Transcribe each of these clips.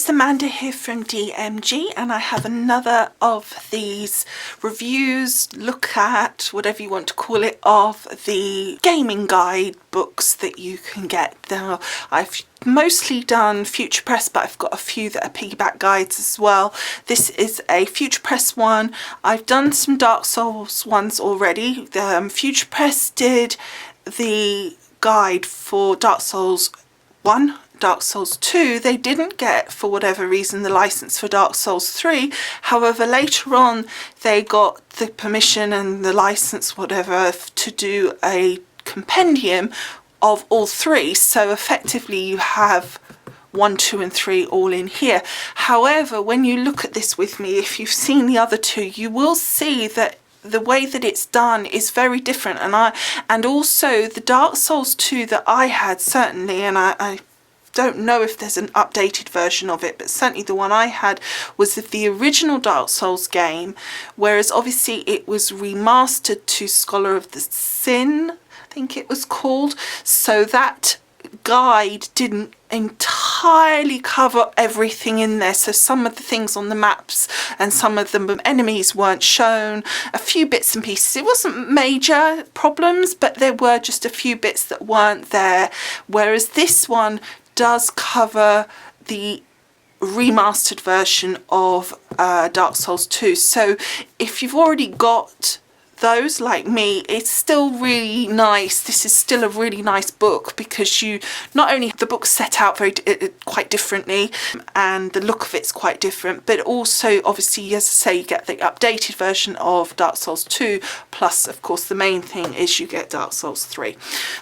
it's Amanda here from DMG, and I have another of these reviews, look at, whatever you want to call it, of the gaming guide books that you can get. Now, I've mostly done Future Press, but I've got a few that are piggyback guides as well. This is a Future Press one. I've done some Dark Souls ones already. Future Press did the guide for Dark Souls 1, Dark Souls 2. They didn't get, for whatever reason, the license for Dark Souls 3. However, later on they got the permission and the license, whatever, to do a compendium of all three. So effectively you have 1, 2 and 3 all in here. However, when you look at this with me, if you've seen the other two, you will see that the way that it's done is very different. And also the Dark Souls 2 that I had, certainly, and I don't know if there's an updated version of it, but certainly the one I had was the original Dark Souls game, whereas obviously it was remastered to Scholar of the Sin, I think it was called. So that guide didn't entirely cover everything in there, so some of the things on the maps and some of the enemies weren't shown, a few bits and pieces. It wasn't major problems, but there were just a few bits that weren't there, whereas this one does cover the remastered version of Dark Souls 2. So if you've already got those, like me, it's still really nice. This is still a really nice book, because you not only the book's set out very quite differently and the look of it's quite different, but also obviously, as I say, you get the updated version of Dark Souls 2, plus of course the main thing is you get Dark Souls 3.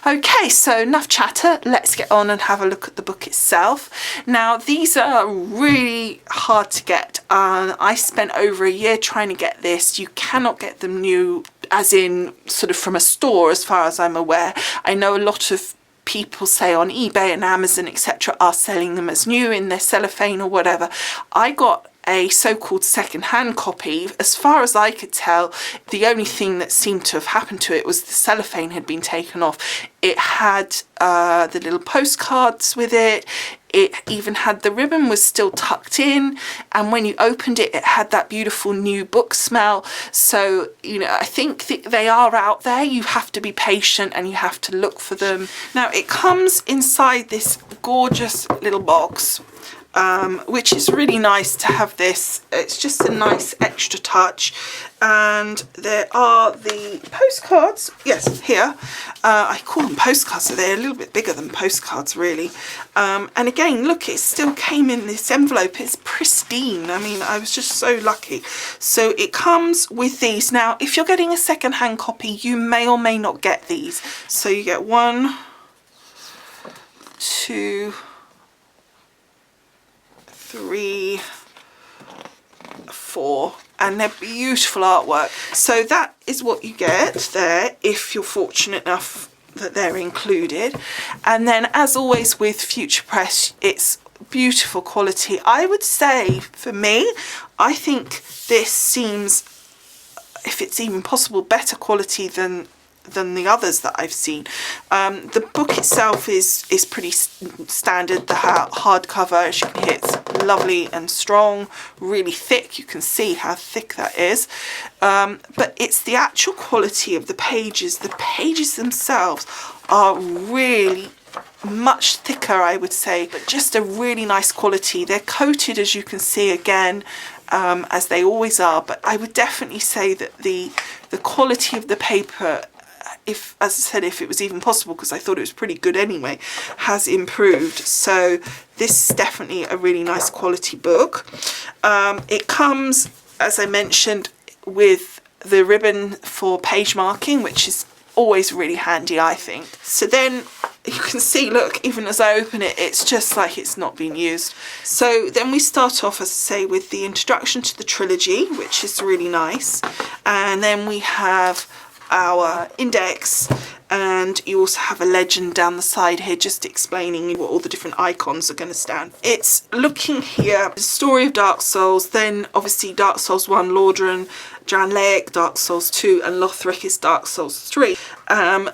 Okay, so enough chatter, let's get on and have a look at the book itself. Now, these are really hard to get. I spent over a year trying to get this. You cannot get them new, as in sort of from a store, as far as I'm aware. I know a lot of people, say on eBay and Amazon, etc., are selling them as new in their cellophane or whatever. I got a so-called second-hand copy. As far as I could tell, the only thing that seemed to have happened to it was the cellophane had been taken off. It had the little postcards with it. It even had, the ribbon was still tucked in, and when you opened it, it had that beautiful new book smell. So, you know, I think they are out there. You have to be patient and you have to look for them. Now, it comes inside this gorgeous little box, which is really nice to have this. It's just a nice extra touch. And there are the postcards, yes, here. I call them postcards, so they're a little bit bigger than postcards, really. And again, look, it still came in this envelope. It's pristine. I mean, I was just so lucky. So it comes with these. Now, if you're getting a second-hand copy, you may or may not get these. So you get 1, 2, 3, 4, and they're beautiful artwork. So that is what you get there, if you're fortunate enough that they're included. And then, as always with Future Press, it's beautiful quality. I would say, for me, I think this seems, if it's even possible, better quality than the others that I've seen. The book itself is pretty standard. The hardcover, as you can hear, it's lovely and strong, really thick. You can see how thick that is. But it's the actual quality of the pages. The pages themselves are really much thicker, I would say, but just a really nice quality. They're coated, as you can see, again, as they always are, but I would definitely say that the quality of the paper, if, as I said, if it was even possible, because I thought it was pretty good anyway, has improved. So this is definitely a really nice quality book. It comes, as I mentioned, with the ribbon for page marking, which is always really handy, I think. So then you can see, look, even as I open it, it's just like it's not been used. So then we start off, as I say, with the introduction to the trilogy, which is really nice. And then we have our index, and you also have a legend down the side here just explaining what all the different icons are going to stand. It's looking here, the story of Dark Souls, then obviously Dark Souls 1, Lordran, Dran Lake, Dark Souls 2, and Lothar is Dark Souls 3.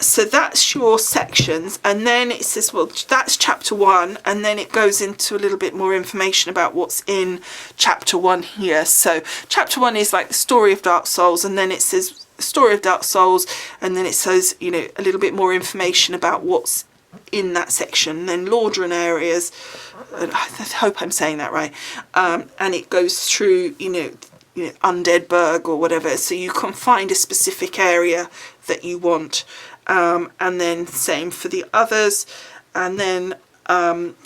So that's your sections, and then it says, well, that's chapter 1, and then it goes into a little bit more information about what's in chapter 1 here. So chapter 1 is like the story of Dark Souls, and then it says story of Dark Souls, and then it says, you know, a little bit more information about what's in that section. Then Lordran areas, I hope I'm saying that right, and it goes through, you know, Undead Burg or whatever, so you can find a specific area that you want, and then same for the others. And then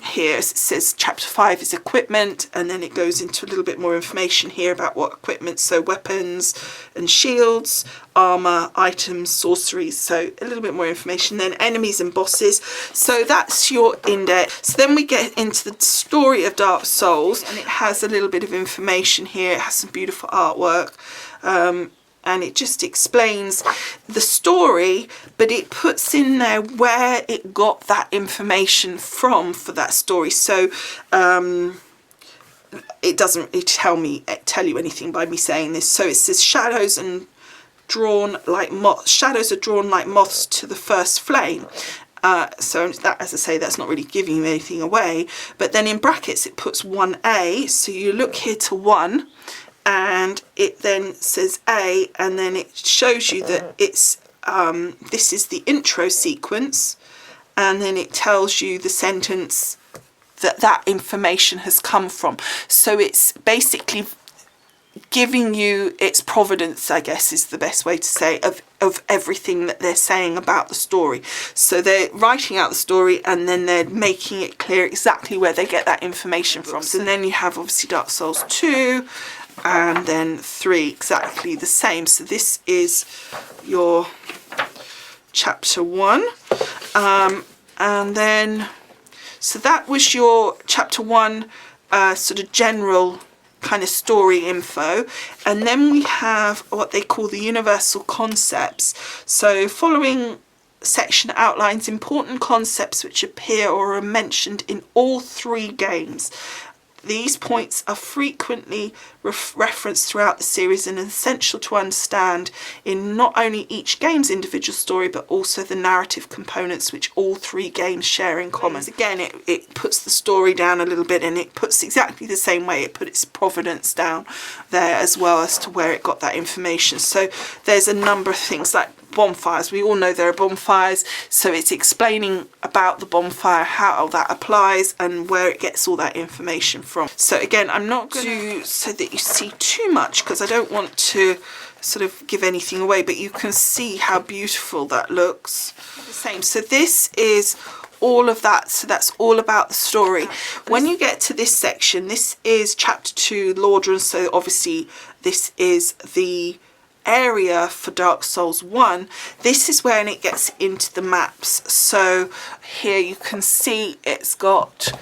here it says chapter 5 is equipment, and then it goes into a little bit more information here about what equipment, so weapons and shields, armor, items, sorceries, so a little bit more information. Then enemies and bosses, so that's your index. So then we get into the story of Dark Souls, and it has a little bit of information here. It has some beautiful artwork, and it just explains the story, but it puts in there where it got that information from for that story. So it doesn't tell you anything by me saying this. So it says shadows are drawn like moths to the first flame. So that, as I say, that's not really giving you anything away. But then in brackets it puts 1A. So you look here to 1. And it then says A, and then it shows you that it's this is the intro sequence, and then it tells you the sentence that information has come from. So it's basically giving you its provenance, I guess is the best way to say, of everything that they're saying about the story. So they're writing out the story, and then they're making it clear exactly where they get that information from. And then you have obviously Dark Souls 2, and then 3 exactly the same. So this is your chapter 1, and then so that was your chapter 1 sort of general kind of story info. And then we have what they call the universal concepts. So following section outlines important concepts which appear or are mentioned in all 3 games. These points are frequently referenced throughout the series and essential to understand in not only each game's individual story, but also the narrative components which all 3 games share in common. Again, it puts the story down a little bit, and it puts exactly the same way it put its provenance down there as well as to where it got that information. So there's a number of things like bonfires. We all know there are bonfires, so it's explaining about the bonfire, how that applies, and where it gets all that information from. So again, I'm not going to so that you see too much, because I don't want to sort of give anything away, but you can see how beautiful that looks. The same. So this is all of that, so that's all about the story. When you get to this section, this is chapter 2, Lordran, so obviously this is the area for Dark Souls 1. This is when it gets into the maps. So here you can see it's got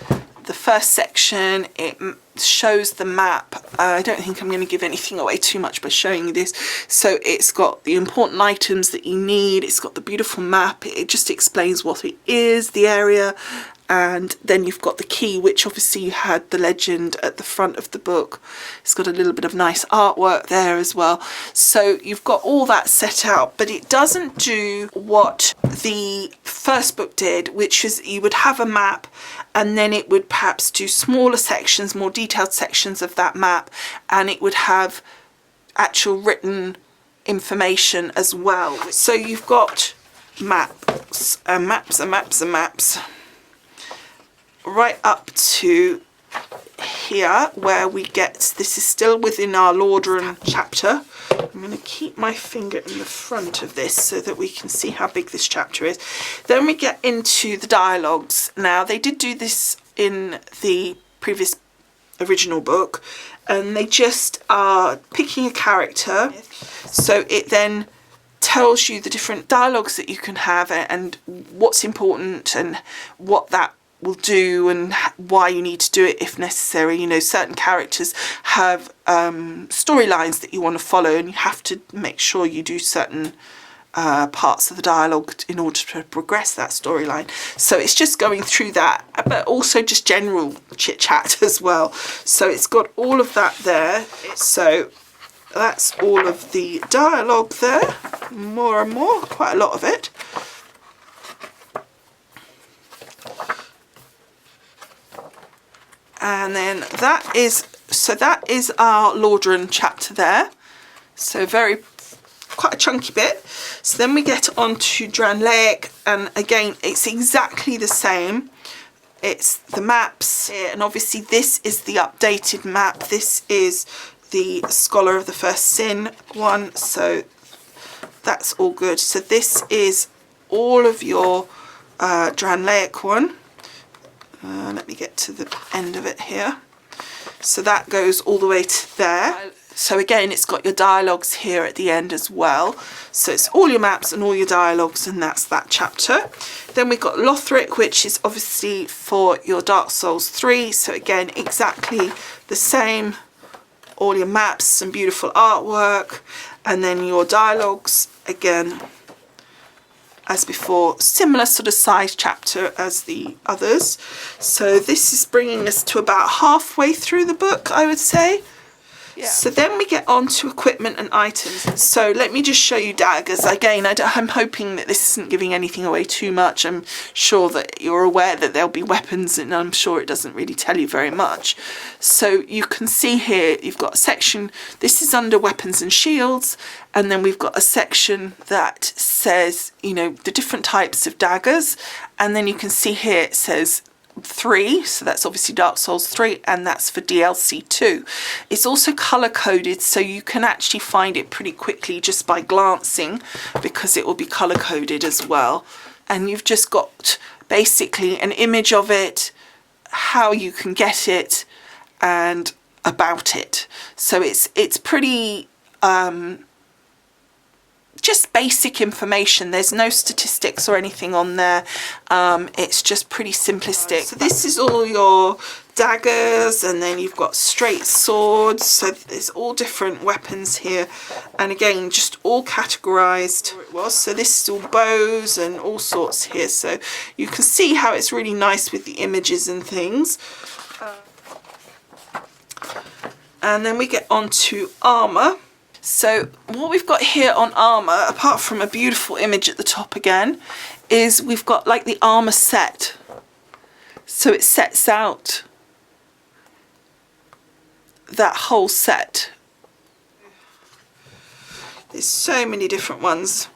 the first section, it shows the map. I don't think I'm going to give anything away too much by showing you this. So it's got the important items that you need, it's got the beautiful map, it just explains what it is, the area, and then you've got the key, which obviously you had the legend at the front of the book. It's got a little bit of nice artwork there as well. So you've got all that set out, but it doesn't do what the first book did, which is you would have a map, and then it would perhaps do smaller sections, more detailed sections of that map, and it would have actual written information as well. So you've got maps and maps and maps and maps, right up to here where we get, this is still within our Lordran chapter. I'm going to keep my finger in the front of this so that we can see how big this chapter is. Then we get into the dialogues. Now they did do this in the previous original book, and they just are picking a character, so it then tells you the different dialogues that you can have and what's important and what that will do and why you need to do it if necessary. You know, certain characters have storylines that you want to follow, and you have to make sure you do certain parts of the dialogue in order to progress that storyline. So it's just going through that, but also just general chit chat as well. So it's got all of that there. So that's all of the dialogue there, more and more, quite a lot of it. And then that is our Lordran chapter there. So quite a chunky bit. So then we get on to Dran Lake, and again it's exactly the same. It's the maps here, and obviously this is the updated map. This is the Scholar of the First Sin one, so that's all good. So this is all of your Dran Lake one. Let me get to the end of it here. So that goes all the way to there. So again, it's got your dialogues here at the end as well. So it's all your maps and all your dialogues, and that's that chapter. Then we've got Lothar, which is obviously for your Dark Souls 3. So again, exactly the same. All your maps, some beautiful artwork, and then your dialogues, again, as before, similar sort of size chapter as the others. So this is bringing us to about halfway through the book, I would say. Yeah. So then we get on to equipment and items. So let me just show you daggers. Again, I'm hoping that this isn't giving anything away too much. I'm sure that you're aware that there'll be weapons, and I'm sure it doesn't really tell you very much. So you can see here, you've got a section, this is under weapons and shields, and then we've got a section that says, you know, the different types of daggers, and then you can see here it says 3, so that's obviously Dark Souls 3, and that's for DLC 2. It's also color coded, so you can actually find it pretty quickly just by glancing, because it will be color coded as well. And you've just got basically an image of it, how you can get it, and about it. So it's pretty just basic information. There's no statistics or anything on there. It's just pretty simplistic. So this is all your daggers, and then you've got straight swords. So there's all different weapons here, and again, just all categorized. So this is all bows and all sorts here. So you can see how it's really nice with the images and things. And then we get on to armor. So what we've got here on armour, apart from a beautiful image at the top again, is we've got like the armour set. So it sets out that whole set. There's so many different ones.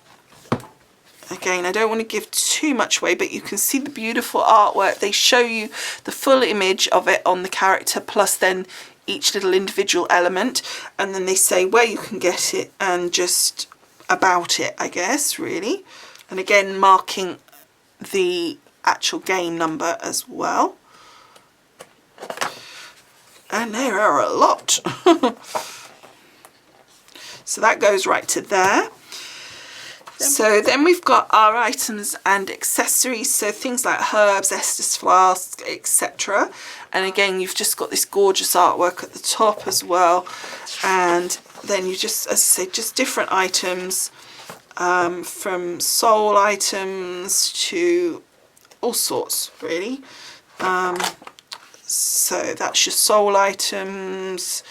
Again, I don't want to give too much away, but you can see the beautiful artwork. They show you the full image of it on the character, plus then each little individual element, and then they say where you can get it and just about it, I guess, really. And again, marking the actual game number as well. And there are a lot. So that goes right to there. So then we've got our items and accessories, so things like herbs, Estus flasks, etc. And again, you've just got this gorgeous artwork at the top as well. And then you just, as I say, just different items, from soul items to all sorts, really. So that's your soul items.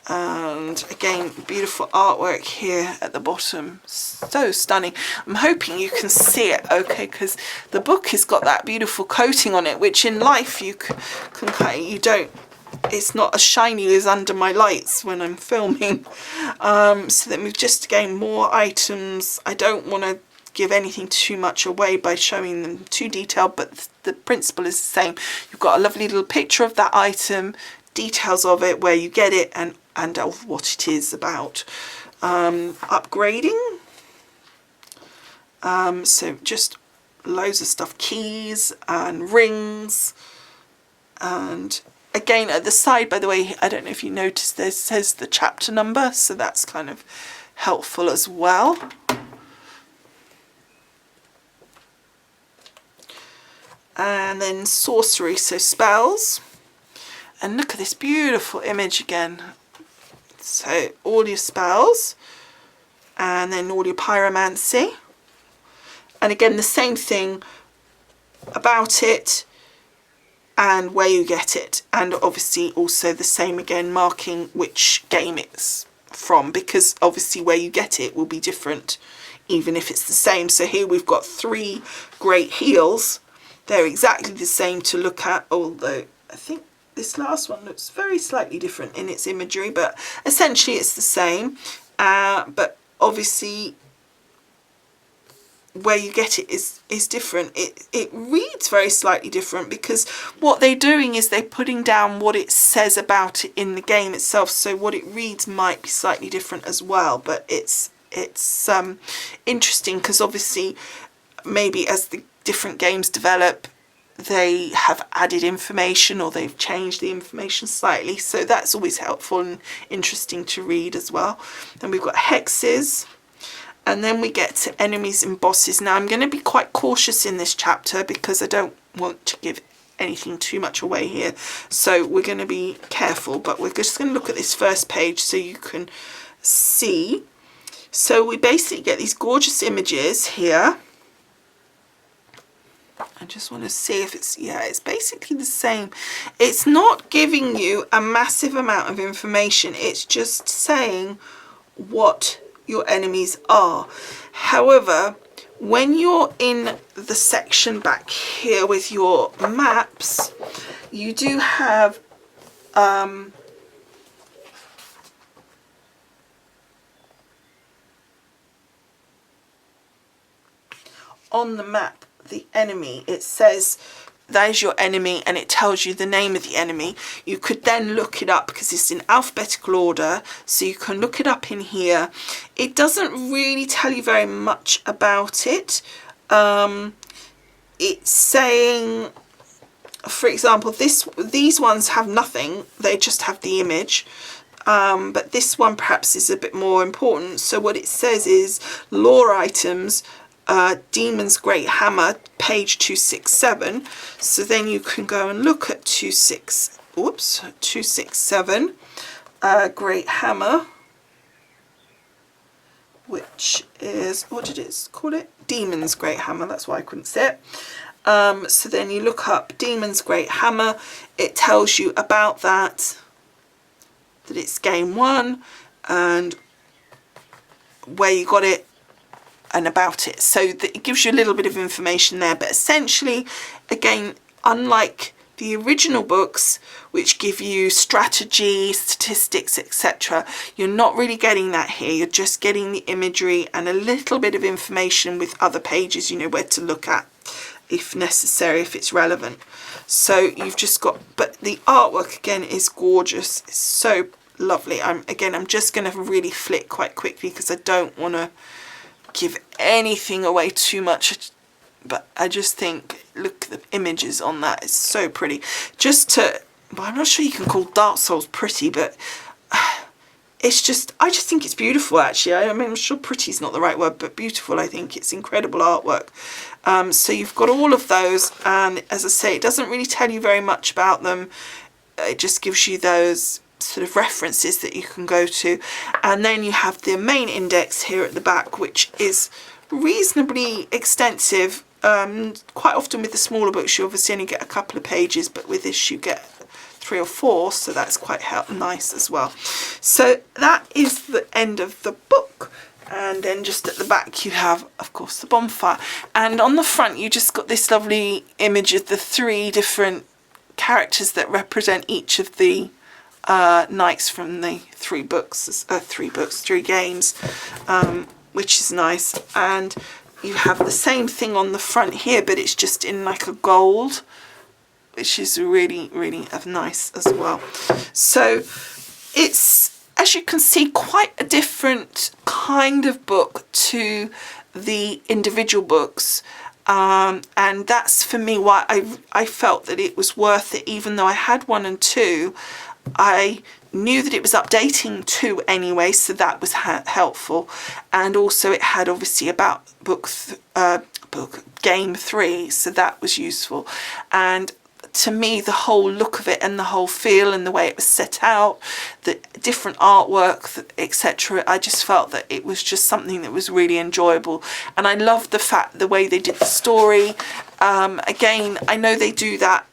And again, beautiful artwork here at the bottom, so stunning. I'm hoping you can see it okay, because the book has got that beautiful coating on it, which in life you can you don't, it's not as shiny as under my lights when I'm filming. So then we've just, again, more items. I don't want to give anything too much away by showing them too detailed, but the principle is the same. You've got a lovely little picture of that item, details of it, where you get it, and of what it is about. Upgrading, so just loads of stuff, keys and rings. And again, at the side, by the way, I don't know if you noticed, there says the chapter number, so that's kind of helpful as well. And then sorcery, so spells. And look at this beautiful image again. So all your spells, and then all your pyromancy. And again, the same thing about it and where you get it, and obviously also the same again, marking which game it's from, because obviously where you get it will be different even if it's the same. So here we've got 3 great heels. They're exactly the same to look at, although I think this last one looks very slightly different in its imagery, but essentially it's the same. But obviously where you get it is different. It reads very slightly different, because what they're doing is they're putting down what it says about it in the game itself, so what it reads might be slightly different as well. But it's interesting, because obviously maybe as the different games develop, they have added information or they've changed the information slightly, so that's always helpful and interesting to read as well. Then we've got hexes, and then we get to enemies and bosses. Now I'm going to be quite cautious in this chapter because I don't want to give anything too much away here, so we're going to be careful, but we're just going to look at this first page so you can see. So we basically get these gorgeous images here. I just want to see if it's, yeah, it's basically the same. It's not giving you a massive amount of information. It's just saying what your enemies are. However, when you're in the section back here with your maps, you do have on the map, the enemy, it says that is your enemy, and it tells you the name of the enemy. You could then look it up because it's in alphabetical order, so you can look it up in here. It doesn't really tell you very much about it. It's saying, for example, these ones have nothing, they just have the image. But this one perhaps is a bit more important. So what it says is lore items, Demon's Great Hammer, page 267. So then you can go and look at 267, Great Hammer, which is, what did it call it? Demon's Great Hammer, that's why I couldn't say it. So then you look up Demon's Great Hammer, it tells you about that it's game 1 and where you got it and about it, so that it gives you a little bit of information there. But essentially, again, unlike the original books, which give you strategy, statistics, etc., you're not really getting that here. You're just getting the imagery and a little bit of information with other pages, you know, where to look at if necessary, if it's relevant. So you've just got, but the artwork again is gorgeous. It's so lovely. I'm just going to really flick quite quickly because I don't want to give anything away too much, but I just think, look, the images on that is so pretty. Well, I'm not sure you can call Dark Souls pretty, but it's just, I just think it's beautiful actually. I mean, I'm sure pretty is not the right word, but beautiful. I think it's incredible artwork. So you've got all of those, and as I say, it doesn't really tell you very much about them. It just gives you those sort of references that you can go to, and then you have the main index here at the back, which is reasonably extensive. Quite often with the smaller books you obviously only get a couple of pages, but with this you get 3 or 4, so that's quite nice as well. So that is the end of the book, and then just at the back you have, of course, the bonfire, and on the front you just got this lovely image of the 3 different characters that represent each of the knights from the 3 games, which is nice. And you have the same thing on the front here, but it's just in like a gold, which is really, really nice as well. So it's, as you can see, quite a different kind of book to the individual books. And that's for me why I felt that it was worth it. Even though I had 1 and 2, I knew that it was updating 2 anyway, so that was helpful. And also it had obviously about game 3, so that was useful. And to me, the whole look of it and the whole feel and the way it was set out, the different artwork, etc., I just felt that it was just something that was really enjoyable. And I loved the way they did the story. Again, I know they do that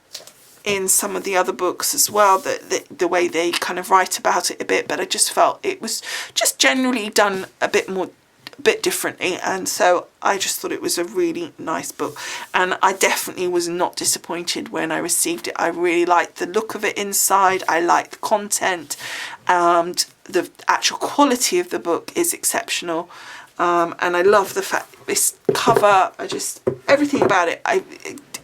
in some of the other books as well, the way they kind of write about it a bit, but I just felt it was just generally done a bit differently, and so I just thought it was a really nice book, and I definitely was not disappointed when I received it. I really liked the look of it inside, I liked the content, and the actual quality of the book is exceptional, and I love the fact this cover, everything about it,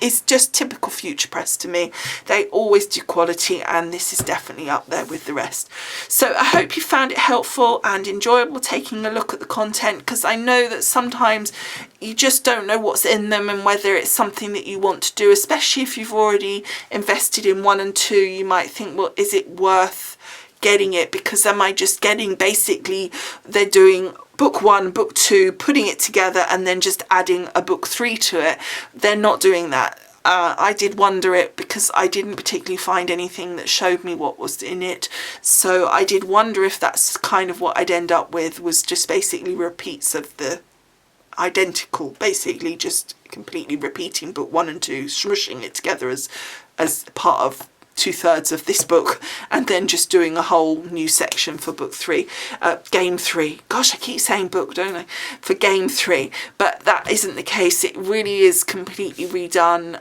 it's just typical Future Press to me. They always do quality, and this is definitely up there with the rest. So I hope you found it helpful and enjoyable taking a look at the content, because I know that sometimes you just don't know what's in them and whether it's something that you want to do, especially if you've already invested in 1 and 2. You might think, well, is it worth getting it? Because am I just getting, basically they're doing book 1, book 2, putting it together and then just adding a book 3 to it. They're not doing that. I did wonder it, because I didn't particularly find anything that showed me what was in it. So I did wonder if that's kind of what I'd end up with, was just basically repeats of the identical, basically just completely repeating book 1 and 2, smushing it together as part of 2/3 of this book, and then just doing a whole new section for book 3, game 3. Gosh, I keep saying book, don't I? For game 3, but that isn't the case. It really is completely redone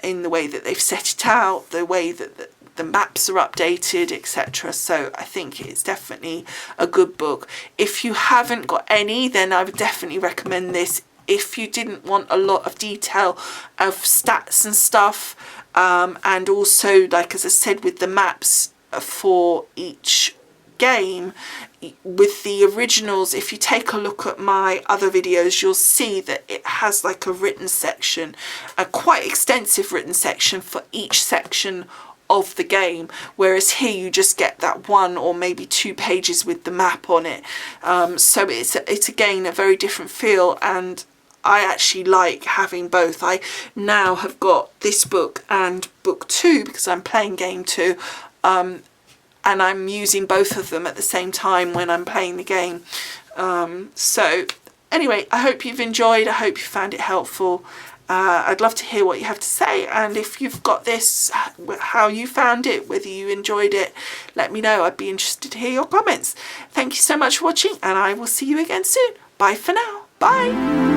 in the way that they've set it out, the way that the maps are updated, etc. So I think it's definitely a good book. If you haven't got any, then I would definitely recommend this. If you didn't want a lot of detail of stats and stuff, and also, like as I said, with the maps for each game, with the originals, if you take a look at my other videos, you'll see that it has like a written section, a quite extensive written section for each section of the game, whereas here you just get that 1 or maybe 2 pages with the map on it. So it's again a very different feel, and I actually like having both. I now have got this book and book 2 because I'm playing game 2, and I'm using both of them at the same time when I'm playing the game. So anyway, I hope you've enjoyed. I hope you found it helpful. I'd love to hear what you have to say, and if you've got this, how you found it, whether you enjoyed it, let me know. I'd be interested to hear your comments. Thank you so much for watching, and I will see you again soon. Bye for now. Bye.